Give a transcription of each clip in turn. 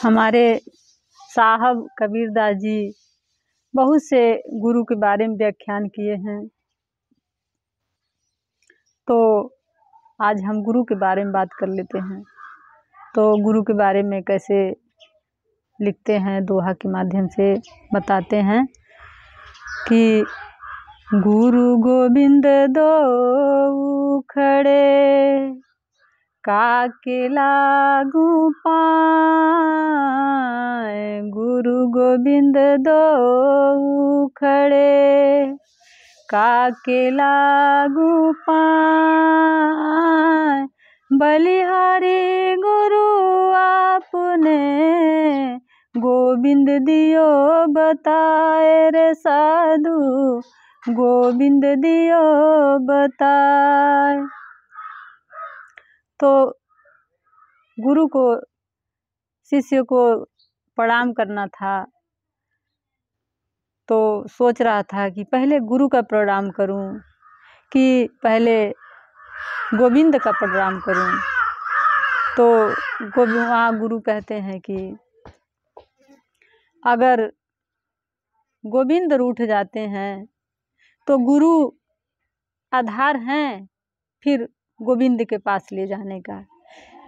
हमारे साहब कबीरदास जी बहुत से गुरु के बारे में व्याख्यान किए हैं। तो आज हम गुरु के बारे में बात कर लेते हैं। तो गुरु के बारे में कैसे लिखते हैं, दोहा के माध्यम से बताते हैं कि गुरु गोविंद दो खड़े, काके लागू पाए। गुरु गोविंद दो खड़े, काके लागू पाए। बलिहारी गुरु आपने, गोविंद दियो बताए रे साधु, गोविंद दियो बताए। तो गुरु को, शिष्य को प्रणाम करना था, तो सोच रहा था कि पहले गुरु का प्रणाम करूं कि पहले गोविंद का प्रणाम करूं। तो वहाँ गुरु कहते हैं कि अगर गोविंद रूठ जाते हैं तो गुरु आधार हैं फिर गोविंद के पास ले जाने का,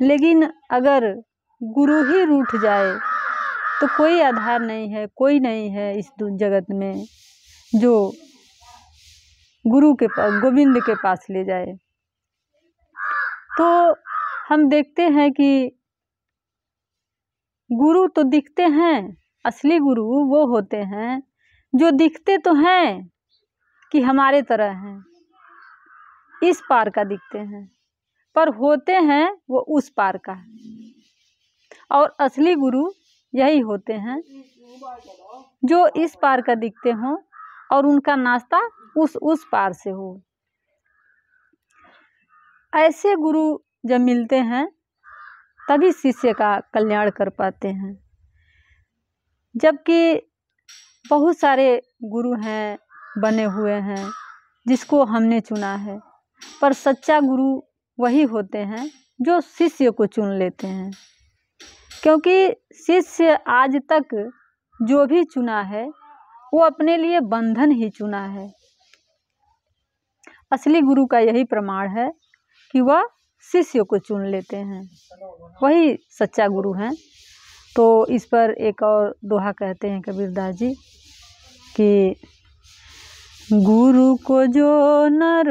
लेकिन अगर गुरु ही रूठ जाए तो कोई आधार नहीं है, कोई नहीं है इस जगत में जो गुरु के पास, गोविंद के पास ले जाए। तो हम देखते हैं कि गुरु तो दिखते हैं, असली गुरु वो होते हैं जो दिखते तो हैं कि हमारे तरह हैं, इस पार का दिखते हैं, पर होते हैं वो उस पार का। और असली गुरु यही होते हैं जो इस पार का दिखते हों और उनका नाश्ता उस पार से हो। ऐसे गुरु जब मिलते हैं तभी शिष्य का कल्याण कर पाते हैं। जबकि बहुत सारे गुरु हैं, बने हुए हैं, जिसको हमने चुना है, पर सच्चा गुरु वही होते हैं जो शिष्य को चुन लेते हैं। क्योंकि शिष्य आज तक जो भी चुना है वो अपने लिए बंधन ही चुना है। असली गुरु का यही प्रमाण है कि वह शिष्य को चुन लेते हैं, वही सच्चा गुरु हैं। तो इस पर एक और दोहा कहते हैं कबीरदास जी कि गुरु को जो नर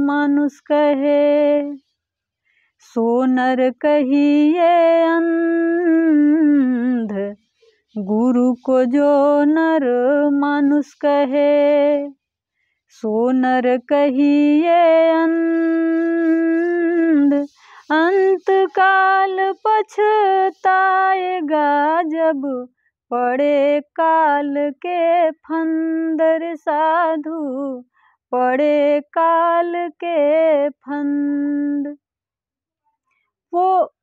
मानुष कहे, सो नर कहिए अंध। गुरु को जो नर मानुष कहे, सो नर कहिए अंध। अंत काल पछताएगा जब पड़े काल के फंदर साधु, पड़े काल के फंद। वो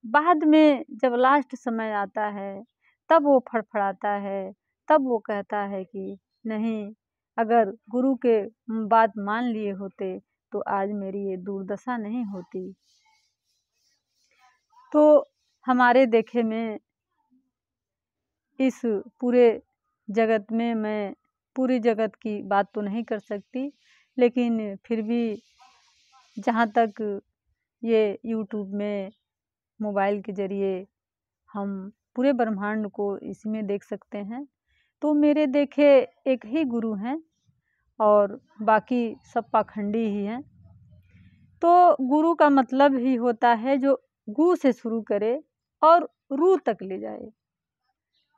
बाद में जब लास्ट समय आता है तब वो फड़फड़ाता है, तब वो कहता है कि नहीं, अगर गुरु के बात मान लिए होते तो आज मेरी ये दुर्दशा नहीं होती। तो हमारे देखे में इस पूरे जगत में, मैं पूरी जगत की बात तो नहीं कर सकती, लेकिन फिर भी जहाँ तक ये यूट्यूब में, मोबाइल के ज़रिए हम पूरे ब्रह्मांड को इसमें देख सकते हैं। तो मेरे देखे एक ही गुरु हैं और बाकी सब पाखंडी ही हैं। तो गुरु का मतलब ही होता है जो गु से शुरू करे और रू तक ले जाए,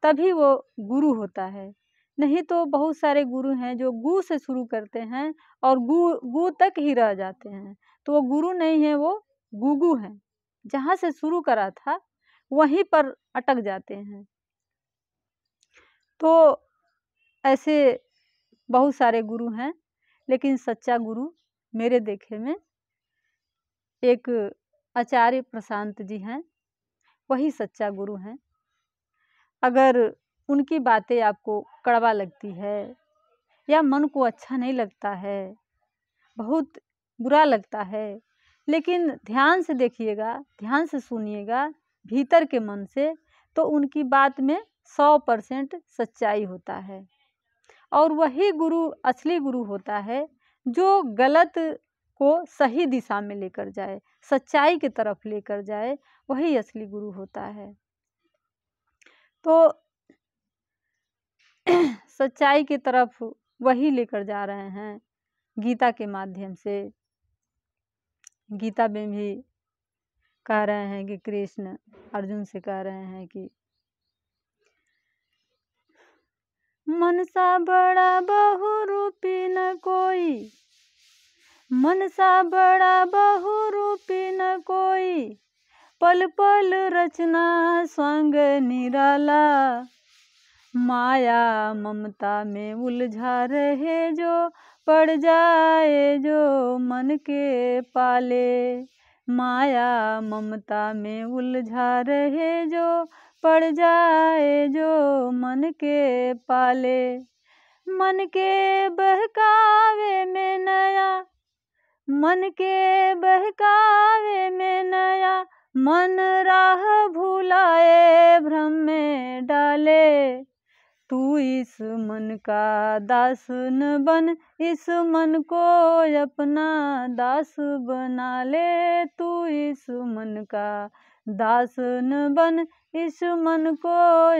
तभी वो गुरु होता है। नहीं तो बहुत सारे गुरु हैं जो गु से शुरू करते हैं और गु तक ही रह जाते हैं, तो वो गुरु नहीं है, वो गुगु हैं। जहाँ से शुरू करा था वहीं पर अटक जाते हैं। तो ऐसे बहुत सारे गुरु हैं, लेकिन सच्चा गुरु मेरे देखे में एक आचार्य प्रशांत जी हैं, वही सच्चा गुरु हैं। अगर उनकी बातें आपको कड़वा लगती है या मन को अच्छा नहीं लगता है, बहुत बुरा लगता है, लेकिन ध्यान से देखिएगा, ध्यान से सुनिएगा भीतर के मन से, तो उनकी बात में 100% सच्चाई होता है। और वही गुरु असली गुरु होता है जो गलत को सही दिशा में लेकर जाए, सच्चाई की तरफ लेकर जाए, वही असली गुरु होता है। तो सच्चाई की तरफ वही लेकर जा रहे हैं गीता के माध्यम से। गीता में भी कह रहे हैं कि कृष्ण अर्जुन से कह रहे हैं कि मनसा बड़ा बहुरूपी न कोई, मनसा बड़ा बहुरूपी न कोई, पल पल रचना स्वंग निराला, माया ममता में उलझा रहे जो, पड़ जाए जो मन के पाले, माया ममता में उलझा रहे जो, पड़ जाए जो मन के पाले, मन के बहकावे में नया, मन के बहकावे में नया, मन राह भुलाए भ्रम में डाले, तू इस मन का दास न बन, इस मन को अपना दास बना ले, तू इस मन का दास न बन, इस मन को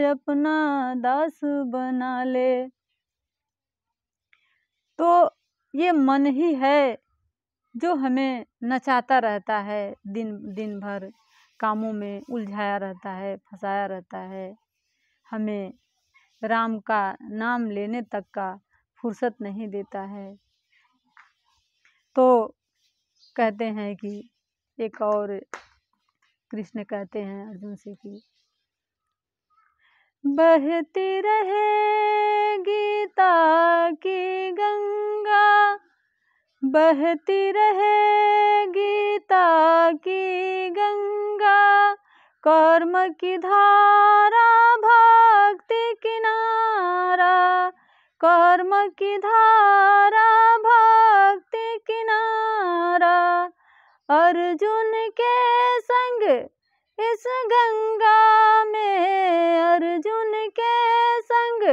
अपना दास बना ले। तो ये मन ही है जो हमें नचाता रहता है, दिन भर कामों में उलझाया रहता है, फंसाया रहता है, हमें राम का नाम लेने तक का फुर्सत नहीं देता है। तो कहते हैं कि एक और कृष्ण कहते हैं अर्जुन से कि बहती रहे गीता की गंगा, बहती रहे गीता की गंगा, कर्म की धारा भक्ति किनारा, कर्म की धारा भक्ति किनारा, अर्जुन के संग इस गंगा में, अर्जुन के संग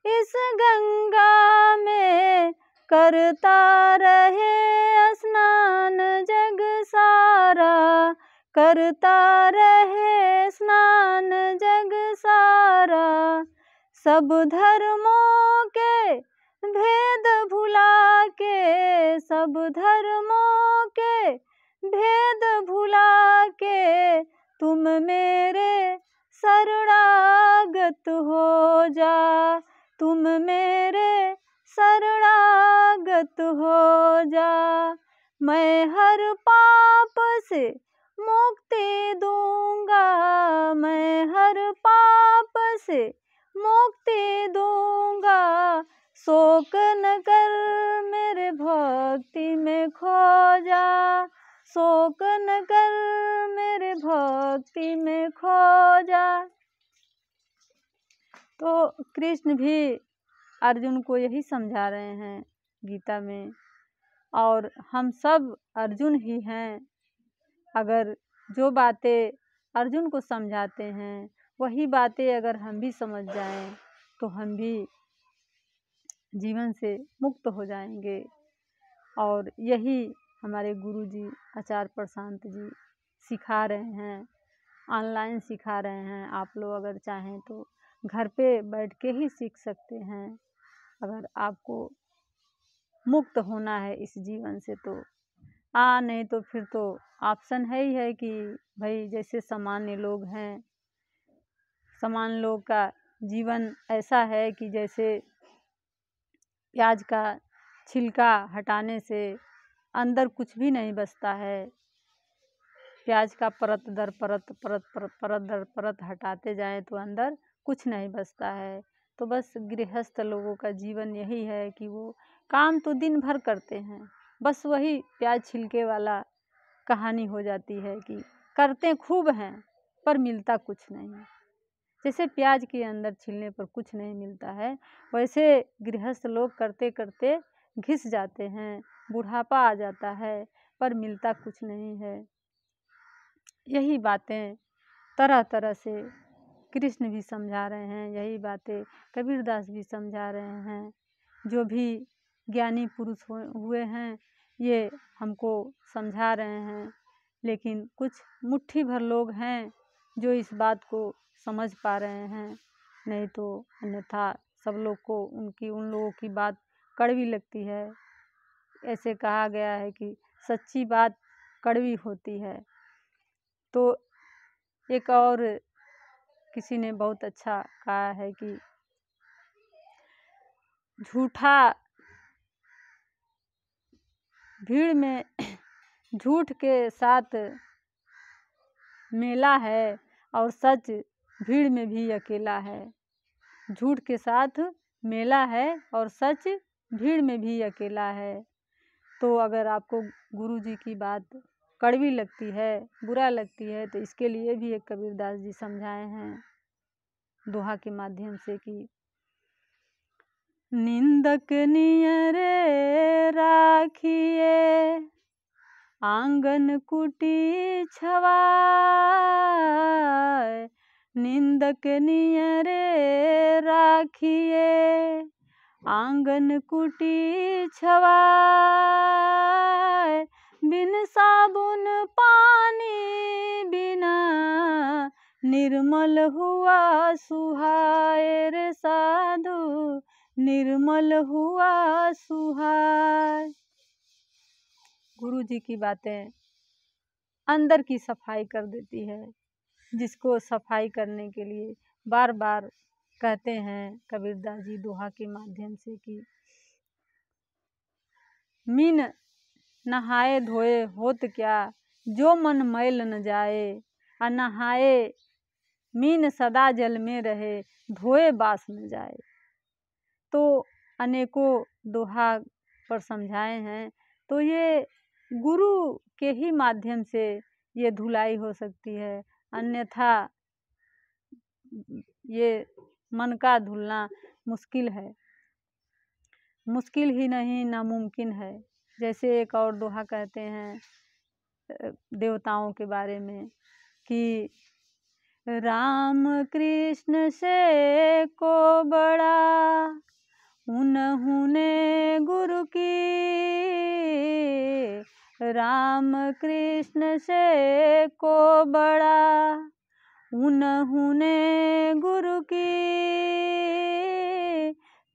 इस गंगा में, करता रहे स्नान जग सारा, करता रहे स्नान जग सारा, सब धर्मों के भेद भुला के, सब धर्मों के भेद भुला के, तुम मेरे शरणागत हो जा, तुम मेरे शरणागत हो जा, मैं हर पाप से मुक्ति दूंगा, मैं हर पाप से मुक्ति दूंगा, शोक न कर मेरे भक्ति में खो जा, शोक न कर मेरे भक्ति में खो जा। तो कृष्ण भी अर्जुन को यही समझा रहे हैं गीता में, और हम सब अर्जुन ही हैं। अगर जो बातें अर्जुन को समझाते हैं वही बातें अगर हम भी समझ जाएं तो हम भी जीवन से मुक्त हो जाएंगे। और यही हमारे गुरुजी आचार्य प्रशांत जी सिखा रहे हैं, ऑनलाइन सिखा रहे हैं। आप लोग अगर चाहें तो घर पे बैठ के ही सीख सकते हैं। अगर आपको मुक्त होना है इस जीवन से तो नहीं तो फिर तो ऑप्शन है ही है कि भाई जैसे सामान्य लोग हैं, सामान्य लोग का जीवन ऐसा है कि जैसे प्याज का छिलका हटाने से अंदर कुछ भी नहीं बचता है। प्याज का परत दर परत परत परत परत दर परत हटाते जाएं तो अंदर कुछ नहीं बचता है। तो बस गृहस्थ लोगों का जीवन यही है कि वो काम तो दिन भर करते हैं, बस वही प्याज छिलके वाला कहानी हो जाती है कि करते खूब हैं पर मिलता कुछ नहीं। जैसे प्याज के अंदर छीलने पर कुछ नहीं मिलता है, वैसे गृहस्थ लोग करते करते घिस जाते हैं, बुढ़ापा आ जाता है पर मिलता कुछ नहीं है। यही बातें तरह तरह से कृष्ण भी समझा रहे हैं, यही बातें कबीरदास भी समझा रहे हैं। जो भी ज्ञानी पुरुष हुए हैं ये हमको समझा रहे हैं, लेकिन कुछ मुट्ठी भर लोग हैं जो इस बात को समझ पा रहे हैं, नहीं तो अन्यथा सब लोग को उन लोगों की बात कड़वी लगती है। ऐसे कहा गया है कि सच्ची बात कड़वी होती है। तो एक और किसी ने बहुत अच्छा कहा है कि झूठा भीड़ में झूठ के साथ मेला है और सच भीड़ में भी अकेला है। झूठ के साथ मेला है और सच भीड़ में भी अकेला है। तो अगर आपको गुरु जी की बात कड़वी लगती है, बुरा लगती है, तो इसके लिए भी एक कबीरदास जी समझाए हैं दोहा के माध्यम से कि निंदक नियरे राखिए आंगन कुटी छवाए, निंदक नियरे राखिए आंगन कुटी छवाए, बिन साबुन पानी बिना निर्मल हुआ सुहाए रे साधु, निर्मल हुआ सुहाए। गुरु जी की बातें अंदर की सफाई कर देती है, जिसको सफाई करने के लिए बार बार कहते हैं कबीरदास जी दोहा के माध्यम से कि मीन नहाए धोए होत क्या, जो मन मैल न जाए, और नहाए मीन सदा जल में रहे, धोए बास न जाए। तो अनेकों दोहा पर समझाए हैं। तो ये गुरु के ही माध्यम से ये धुलाई हो सकती है, अन्यथा ये मन का धुलना मुश्किल है, मुश्किल ही नहीं नामुमकिन है। जैसे एक और दोहा कहते हैं देवताओं के बारे में कि राम कृष्ण से को बड़ा उन्होंने ने गुरु की, राम कृष्ण से को बड़ा उन्होंने गुरु की,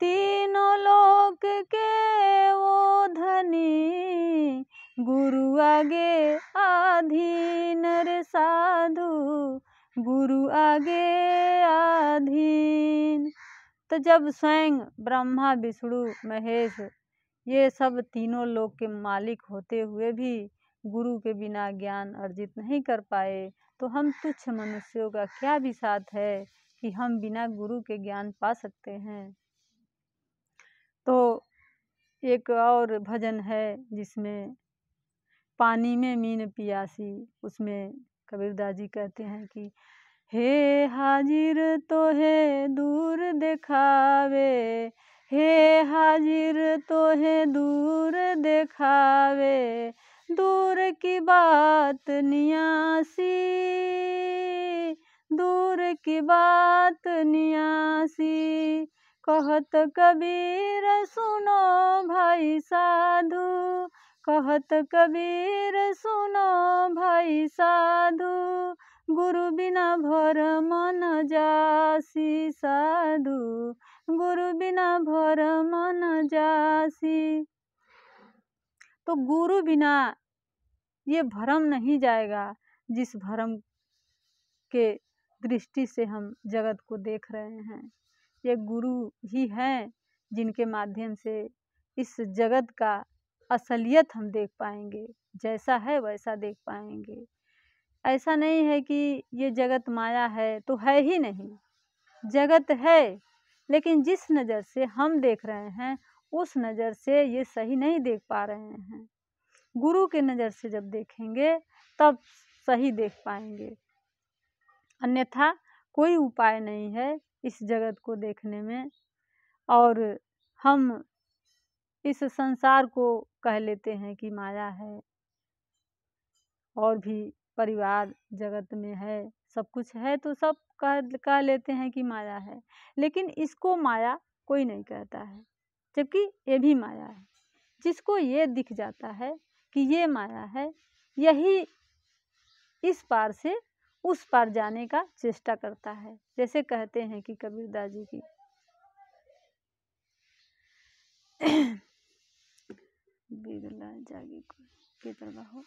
तीनों लोक के वो धनी गुरु आगे आधीन रे साधु, गुरु आगे आधीन। तो जब स्वयं ब्रह्मा विष्णु महेश ये सब तीनों लोक के मालिक होते हुए भी गुरु के बिना ज्ञान अर्जित नहीं कर पाए, तो हम तुच्छ मनुष्यों का क्या विसात है कि हम बिना गुरु के ज्ञान पा सकते हैं। तो एक और भजन है जिसमें पानी में मीन पियासी, उसमें कबीरदास जी कहते हैं कि हे हाजिर तो है दूर दिखावे, हे हाजिर तो है दूर दिखावे, दूर की बात नियासी, दूर की बात नियासी, कहत कबीर सुनो भाई साधु, कहत कबीर सुनो भाई साधु, गुरु बिना भरम न जासी साधु, गुरु बिना भरम न जासी। तो गुरु बिना ये भरम नहीं जाएगा, जिस भरम के दृष्टि से हम जगत को देख रहे हैं। ये गुरु ही हैं जिनके माध्यम से इस जगत का असलियत हम देख पाएंगे, जैसा है वैसा देख पाएंगे। ऐसा नहीं है कि ये जगत माया है तो है ही नहीं, जगत है, लेकिन जिस नज़र से हम देख रहे हैं उस नज़र से ये सही नहीं देख पा रहे हैं। गुरु के नज़र से जब देखेंगे तब सही देख पाएंगे, अन्यथा कोई उपाय नहीं है इस जगत को देखने में। और हम इस संसार को कह लेते हैं कि माया है, और भी परिवार जगत में है, सब कुछ है तो सब कह लेते हैं कि माया है, लेकिन इसको माया कोई नहीं कहता है, जबकि ये भी माया है। जिसको ये दिख जाता है कि ये माया है, यही इस पार से उस पार जाने का चेष्टा करता है। जैसे कहते हैं कि कबीरदास जी की बिरला जागी को के तरह हो